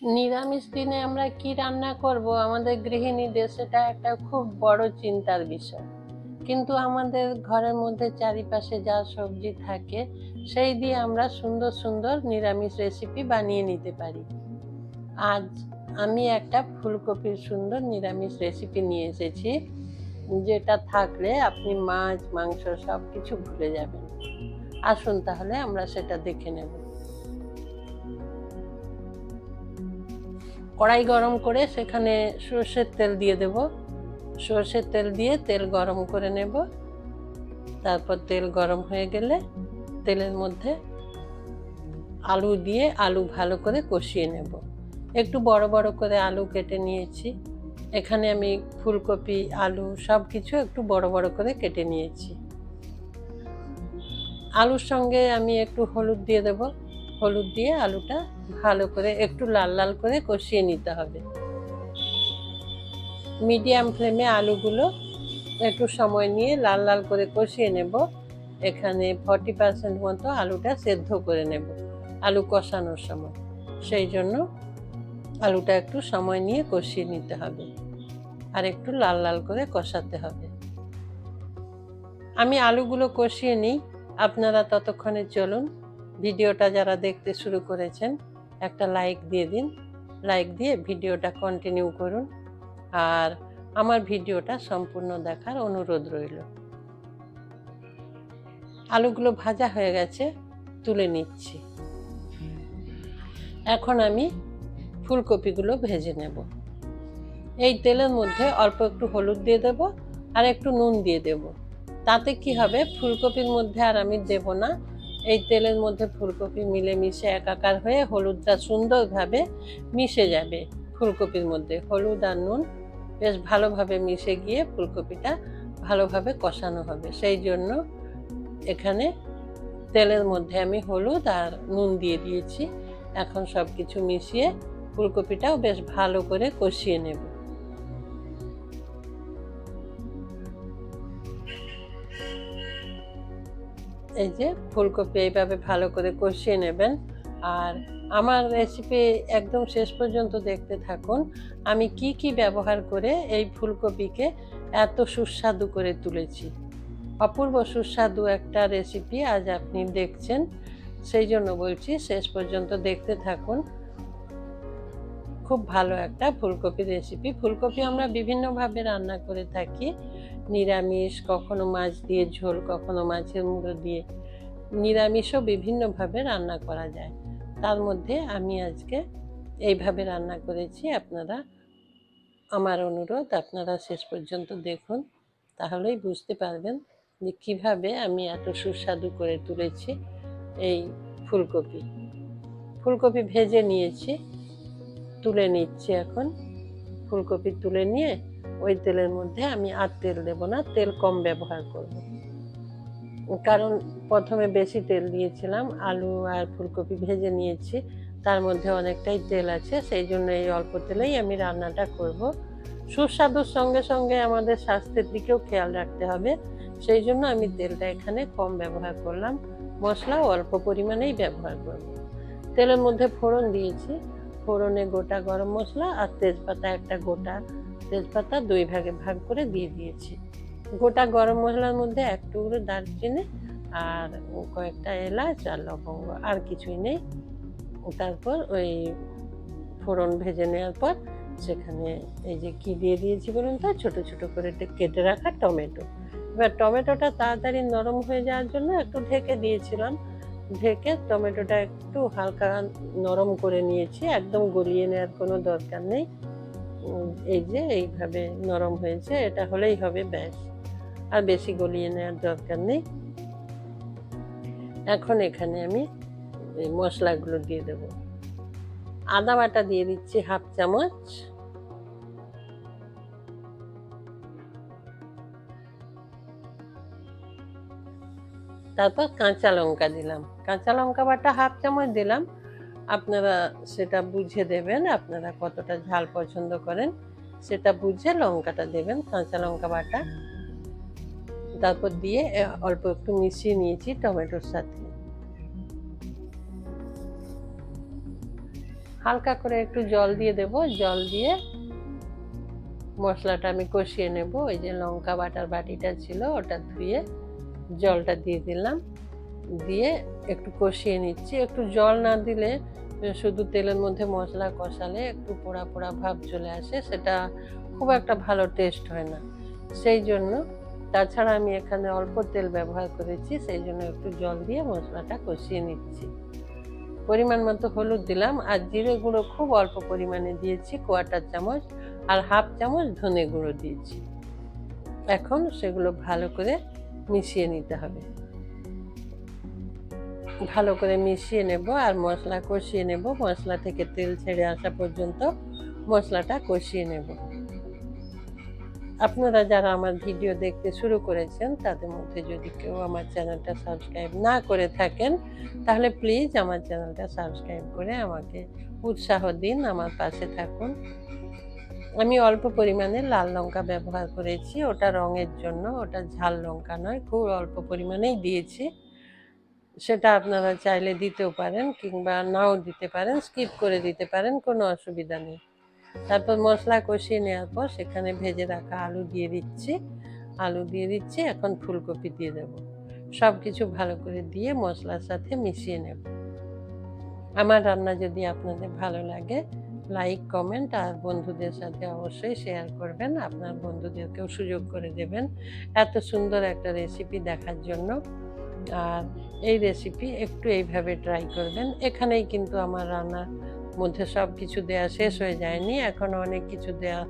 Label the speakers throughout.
Speaker 1: নিরামিষ দিনে আমরা কি রান্না করব আমাদের গৃহিণীদের সেটা একটা খুব বড় চিন্তার বিষয়। কিন্তু আমাদের ঘরের মধ্যে চারিপাশে যা সবজি থাকে সেই দিয়ে আমরা সুন্দর সুন্দর নিরামিষ রেসিপি বানিয়ে নিতে পারি। আজ আমি একটা ফুলকপির সুন্দর নিরামিষ রেসিপি নিয়ে এসেছি, যেটা থাকলে আপনি মাছ মাংস সব কিছু ভুলে যাবেন। আসুন তাহলে আমরা সেটা দেখে নেব। কড়াই গরম করে সেখানে সর্ষের তেল দিয়ে দেব। সর্ষের তেল দিয়ে তেল গরম করে নেব। তারপর তেল গরম হয়ে গেলে তেলের মধ্যে আলু দিয়ে আলু ভালো করে কষিয়ে নেব। একটু বড় বড় করে আলু কেটে নিয়েছি। এখানে আমি ফুলকপি আলু সব কিছু একটু বড় বড় করে কেটে নিয়েছি। আলুর সঙ্গে আমি একটু হলুদ দিয়ে দেব। হলুদ দিয়ে আলুটা ভালো করে একটু লাল লাল করে কষিয়ে নিতে হবে। মিডিয়াম ফ্লেমে আলুগুলো একটু সময় নিয়ে লাল লাল করে কষিয়ে নেব। এখানে 40% মতো আলুটা সেদ্ধ করে নেব আলু কষানোর সময়। সেই জন্য আলুটা একটু সময় নিয়ে কষিয়ে নিতে হবে আর একটু লাল লাল করে কষাতে হবে। আমি আলুগুলো কষিয়ে নিই, আপনারা ততক্ষণে চলুন ভিডিওটা যারা দেখতে শুরু করেছেন একটা লাইক দিয়ে দিন। লাইক দিয়ে ভিডিওটা কন্টিনিউ করুন আর আমার ভিডিওটা সম্পূর্ণ দেখার অনুরোধ রইল। আলুগুলো ভাজা হয়ে গেছে, তুলে নিচ্ছি। এখন আমি ফুলকপিগুলো ভেজে নেব। এই তেলের মধ্যে অল্প একটু হলুদ দিয়ে দেব আর একটু নুন দিয়ে দেব। তাতে কি হবে, ফুলকপির মধ্যে আর আমি দেব না। এই তেলের মধ্যে ফুলকপি মিলেমিশে একাকার হয়ে হলুদটা সুন্দরভাবে মিশে যাবে ফুলকপির মধ্যে। হলুদ আর নুন বেশ ভালোভাবে মিশে গিয়ে ফুলকপিটা ভালোভাবে কষানো হবে। সেই জন্য এখানে তেলের মধ্যে আমি হলুদ আর নুন দিয়ে দিয়েছি। এখন সব কিছু মিশিয়ে ফুলকপিটাও বেশ ভালো করে কষিয়ে নেব। এই যে ফুলকপি এইভাবে ভালো করে কষিয়ে নেবেন। আর আমার রেসিপি একদম শেষ পর্যন্ত দেখতে থাকুন। আমি কি কি ব্যবহার করে এই ফুলকপিকে এত সুস্বাদু করে তুলেছি। অপূর্ব সুস্বাদু একটা রেসিপি আজ আপনি দেখছেন, সেই জন্য বলছি শেষ পর্যন্ত দেখতে থাকুন। খুব ভালো একটা ফুলকপি রেসিপি। ফুলকপি আমরা বিভিন্নভাবে রান্না করে থাকি, নিরামিষ, কখনো মাছ দিয়ে ঝোল, কখনো মাছের মুড়ো দিয়ে। নিরামিষও বিভিন্নভাবে রান্না করা যায়। তার মধ্যে আমি আজকে এইভাবে রান্না করেছি। আপনারা, আমার অনুরোধ, আপনারা শেষ পর্যন্ত দেখুন, তাহলেই বুঝতে পারবেন যে কীভাবে আমি এত সুস্বাদু করে তুলেছি এই ফুলকপি। ফুলকপি ভেজে নিয়েছি, তুলে নিচ্ছি এখন। ফুলকপি তুলে নিয়ে ওই তেলের মধ্যে আমি আর তেল দেব না, তেল কম ব্যবহার করব। কারণ প্রথমে বেশি তেল দিয়েছিলাম, আলু আর ফুলকপি ভেজে নিয়েছি, তার মধ্যে অনেকটাই তেল আছে। সেই জন্য এই অল্প তেলেই আমি রান্নাটা করব। সুস্বাদুর সঙ্গে সঙ্গে আমাদের স্বাস্থ্যের দিকেও খেয়াল রাখতে হবে, সেই জন্য আমি তেলটা এখানে কম ব্যবহার করলাম। মশলাও অল্প পরিমাণেই ব্যবহার করব। তেলের মধ্যে ফোড়ন দিয়েছি। ফোড়নে গোটা গরম মশলা আর তেজপাতা, একটা গোটা তেজপাতা 2 ভাগে ভাগ করে দিয়ে দিয়েছি। গোটা গরম মশলার মধ্যে এক টুকরো দারচিনি আর কয়েকটা এলাচ আর লবঙ্গ, আর কিছুই নেই। তারপর ওই ফোড়ন ভেজে নেওয়ার পর সেখানে এই যে কি দিয়ে দিয়েছি বলুন তো, ছোট ছোট করে কেটে রাখা টমেটো। এবার টমেটোটা তাড়াতাড়ি নরম হয়ে যাওয়ার জন্য একটু ঢেকে দিয়েছিলাম। ঢেকে টমেটোটা একটু হালকা নরম করে নিয়েছি, একদম গলিয়ে নেওয়ার কোনো দরকার নেই। এই যে এইভাবে নরম হয়েছে, এটা হলেই হবে ব্যাস, আর বেশি গলিয়ে নেওয়ার দরকার নেই। এখন এখানে আমি মশলাগুলো দিয়ে দেব। আদা বাটা দিয়ে দিচ্ছি 1/2 চামচ। তারপর কাঁচা লঙ্কা দিলাম, কাঁচা লঙ্কা বাটা 1/2 চামচ দিলাম। আপনারা সেটা বুঝে দেবেন, আপনারা কতটা ঝাল পছন্দ করেন সেটা বুঝে লঙ্কাটা দেবেন, কাঁচা লঙ্কা বাটা। তারপর দিয়ে অল্প একটু মিশিয়ে নিয়েছি টমেটোর সাথে। হালকা করে একটু জল দিয়ে দেব। জল দিয়ে মশলাটা আমি কষিয়ে নেব। ওই যে লঙ্কা বাটার বাটিটা ছিল ওটা ধুয়ে জলটা দিয়ে দিলাম, দিয়ে একটু কষিয়ে নিচ্ছি। একটু জল না দিলে শুধু তেলের মধ্যে মশলা কষালে একটু পোড়া পোড়া ভাব চলে আসে, সেটা খুব একটা ভালো টেস্ট হয় না। সেই জন্য, তাছাড়া আমি এখানে অল্প তেল ব্যবহার করেছি, সেই জন্য একটু জল দিয়ে মশলাটা কষিয়ে নিচ্ছি। পরিমাণ মতো হলুদ দিলাম, আর জিরে গুঁড়ো খুব অল্প পরিমাণে দিয়েছি, 1/4 চামচ, আর 1/2 চামচ ধনে গুঁড়ো দিয়েছি। এখন সেগুলো ভালো করে মিশিয়ে নিতে হবে। ভালো করে মিশিয়ে নেব আর মশলা কষিয়ে নেব। মশলা থেকে তেল ছেড়ে আসা পর্যন্ত মশলাটা কষিয়ে নেব। আপনারা যারা আমার ভিডিও দেখতে শুরু করেছেন তাদের মধ্যে যদি কেউ আমার চ্যানেলটা সাবস্ক্রাইব না করে থাকেন, তাহলে প্লিজ আমার চ্যানেলটা সাবস্ক্রাইব করে আমাকে উৎসাহ দিন, আমার পাশে থাকুন। আমি অল্প পরিমাণে লাল লঙ্কা ব্যবহার করেছি, ওটা রঙের জন্য, ওটা ঝাল লঙ্কা নয়, খুব অল্প পরিমাণেই দিয়েছি। সেটা আপনারা চাইলে দিতেও পারেন কিংবা নাও দিতে পারেন, স্কিপ করে দিতে পারেন, কোনো অসুবিধা নেই। তারপর মশলা কষিয়ে নেওয়ার পর সেখানে ভেজে রাখা আলু দিয়ে দিচ্ছি। এখন ফুলকপি দিয়ে দেব। সব কিছু ভালো করে দিয়ে মশলার সাথে মিশিয়ে নেব। আমার রান্না যদি আপনাদের ভালো লাগে, লাইক, কমেন্ট আর বন্ধুদের সাথে অবশ্যই শেয়ার করবেন। আপনার বন্ধুদেরকেও সুযোগ করে দেবেন এত সুন্দর একটা রেসিপি দেখার জন্য। আর এই রেসিপি একটু এইভাবে ট্রাই করবেন। এখানেই কিন্তু আমার রান্নার মধ্যে সব কিছু দেওয়া শেষ হয়ে যায়নি, এখনও অনেক কিছু দেওয়া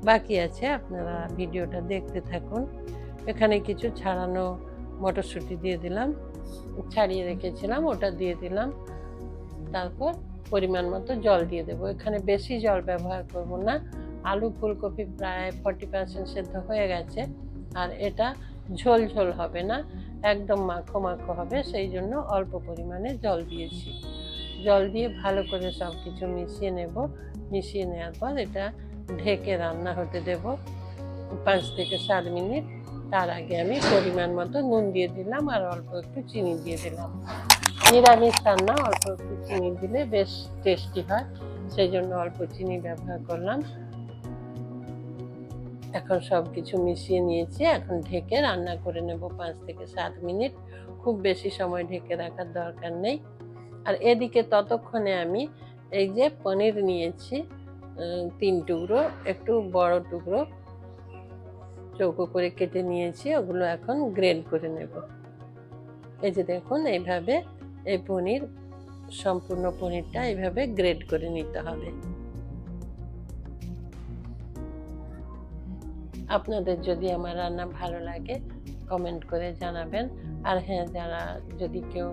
Speaker 1: বাকি আছে। আপনারা ভিডিওটা দেখতে থাকুন। এখানে কিছু ছাড়ানো মটরশুঁটি দিয়ে দিলাম, ছাড়িয়ে রেখেছিলাম, ওটা দিয়ে দিলাম। তারপর পরিমাণ মতো জল দিয়ে দেবো। এখানে বেশি জল ব্যবহার করব না, আলু ফুলকপি প্রায় 40% সেদ্ধ হয়ে গেছে, আর এটা ঝোল ঝোল হবে না, একদম মাখো মাখো হবে, সেই জন্য অল্প পরিমাণে জল দিয়েছি। জল দিয়ে ভালো করে সব কিছু মিশিয়ে নেব। মিশিয়ে নেওয়ার পর এটা ঢেকে রান্না হতে দেব 5 থেকে 7 মিনিট। তার আগে আমি পরিমাণ মতো নুন দিয়ে দিলাম আর অল্প একটু চিনি দিয়ে দিলাম। নিরামিষ রান্না অল্প একটু চিনি দিলে বেশ টেস্টি হয়, সেই জন্য অল্প চিনি ব্যবহার করলাম। এখন সব কিছু মিশিয়ে নিয়েছি, এখন ঢেকে রান্না করে নেব 5 থেকে 7 মিনিট। খুব বেশি সময় ঢেকে রাখার দরকার নেই। আর এদিকে ততক্ষণে আমি এই যে পনির নিয়েছি 3 টুকরো, একটু বড় টুকরো চৌকো করে কেটে নিয়েছি, ওগুলো এখন গ্রেড করে নেব। এই যে দেখুন, এইভাবে এই পনির, সম্পূর্ণ পনিরটা এইভাবে গ্রেড করে নিতে হবে। আপনাদের যদি আমার রান্না ভালো লাগে কমেন্ট করে জানাবেন। আর হ্যাঁ, যারা যদি কেউ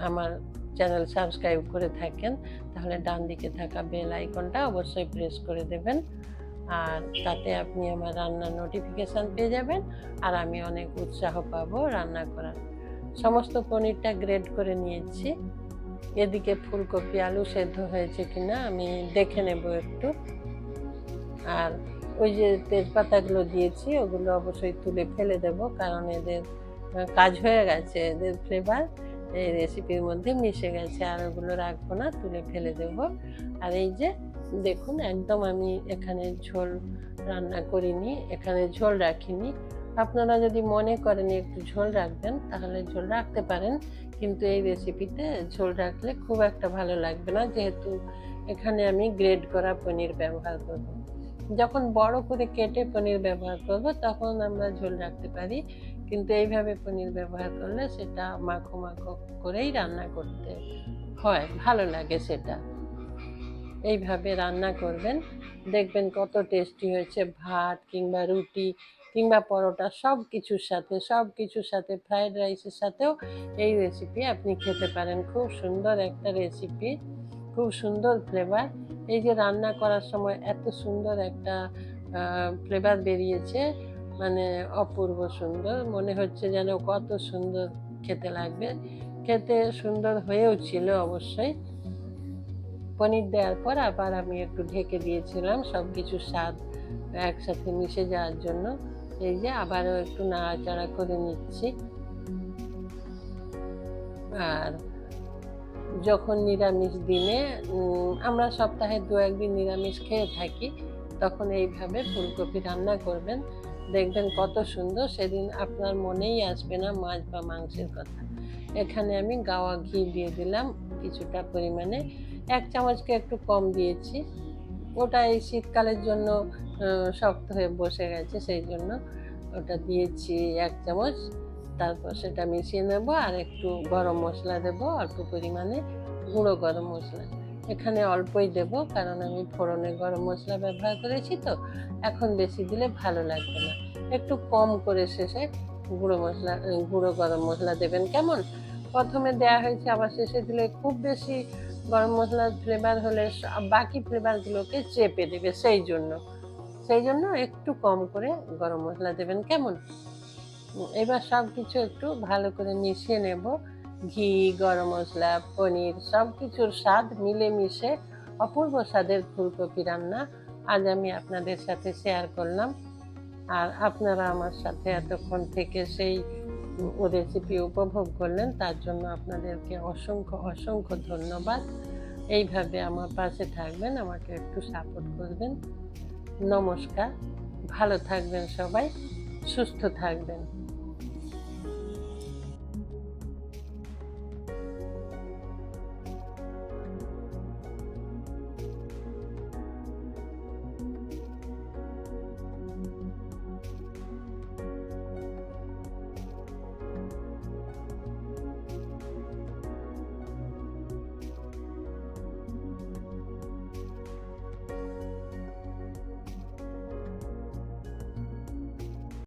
Speaker 1: আমার চ্যানেল সাবস্ক্রাইব করে থাকেন, তাহলে ডান দিকে থাকা বেল আইকনটা অবশ্যই প্রেস করে দেবেন। আর তাতে আপনি আমার রান্নার নোটিফিকেশান পেয়ে যাবেন, আর আমি অনেক উৎসাহ পাবো রান্না করার। সমস্ত পনিরটা গ্রেড করে নিয়েছি। এদিকে ফুলকপি আলু সেদ্ধ হয়েছে কিনা আমি দেখে নেব একটু। আর ওই যে তেজপাতাগুলো দিয়েছি ওগুলো অবশ্যই তুলে ফেলে দেব, কারণ এদের কাজ হয়ে গেছে, এদের ফ্লেভার এই রেসিপির মধ্যে মিশে গেছে, আর ওগুলো রাখবো না, তুলে ফেলে দেব। আর এই যে দেখুন, একদম আমি এখানে ঝোল রান্না করিনি, এখানে ঝোল রাখিনি। আপনারা যদি মনে করেন একটু ঝোল রাখবেন তাহলে ঝোল রাখতে পারেন, কিন্তু এই রেসিপিতে ঝোল রাখলে খুব একটা ভালো লাগবে না, যেহেতু এখানে আমি গ্রেড করা পনির ব্যবহার করব। যখন বড় করে কেটে পনির ব্যবহার করব তখন আমরা ঝোল রাখতে পারি, কিন্তু এইভাবে পনির ব্যবহার করলে সেটা মাখো মাখো করেই রান্না করতে হয়, ভালো লাগে সেটা। এইভাবে রান্না করবেন, দেখবেন কত টেস্টি হয়েছে। ভাত কিংবা রুটি কিংবা পরোটা সব কিছুর সাথে ফ্রায়েড রাইসের সাথেও এই রেসিপি আপনি খেতে পারেন। খুব সুন্দর একটা রেসিপি, খুব সুন্দর ফ্লেভার। এই যে রান্না করার সময় এত সুন্দর একটা ফ্লেভার বেরিয়েছে, মানে অপূর্ব সুন্দর, মনে হচ্ছে যেন কত সুন্দর খেতে লাগবে। খেতে সুন্দর হয়েও ছিল অবশ্যই। পনির দেওয়ার পর আবার আমি একটু ঢেকে দিয়েছিলাম সব কিছু স্বাদ একসাথে মিশে যাওয়ার জন্য। এই যে আবারও একটু নাড়াচাড়া করে নিচ্ছি। আর যখন নিরামিষ দিনে আমরা সপ্তাহে ২-১ দিন নিরামিষ খেয়ে থাকি, তখন এইভাবে ফুলকপি রান্না করবেন। দেখবেন কত সুন্দর, সেদিন আপনার মনেই আসবে না মাছ বা মাংসের কথা। এখানে আমি গাওয়া ঘি দিয়ে দিলাম কিছুটা পরিমাণে, ১ চামচকে একটু কম দিয়েছি। ওটা এই শীতকালের জন্য শক্ত হয়ে বসে গেছে, সেই জন্য ওটা দিয়েছি ১ চামচ। তারপর সেটা মিশিয়ে নেব, আর একটু গরম মশলা দেব অল্প পরিমাণে, গুঁড়ো গরম মশলা। এখানে অল্পই দেব, কারণ আমি ফোড়নে গরম মশলা ব্যবহার করেছি তো, এখন বেশি দিলে ভালো লাগবে না। একটু কম করে শেষে গুঁড়ো গরম মশলা দেবেন কেমন? প্রথমে দেয়া হয়েছে, আবার শেষে দিলে খুব বেশি গরম মশলার ফ্লেভার হলে বাকি ফ্লেভারগুলোকে চেপে দেবে, সেই জন্য একটু কম করে গরম মশলা দেবেন কেমন? এবার সব কিছু একটু ভালো করে মিশিয়ে নেব। ঘি, গরম মশলা, পনির সব কিছুর স্বাদ মিলেমিশে অপূর্ব স্বাদের ফুলকপি রান্না আজ আমি আপনাদের সাথে শেয়ার করলাম। আর আপনারা আমার সাথে এতক্ষণ থেকে সেই রেসিপি উপভোগ করলেন, তার জন্য আপনাদেরকে অসংখ্য অসংখ্য ধন্যবাদ। এইভাবে আমার পাশে থাকবেন, আমাকে একটু সাপোর্ট করবেন। নমস্কার, ভালো থাকবেন সবাই, সুস্থ থাকবেন।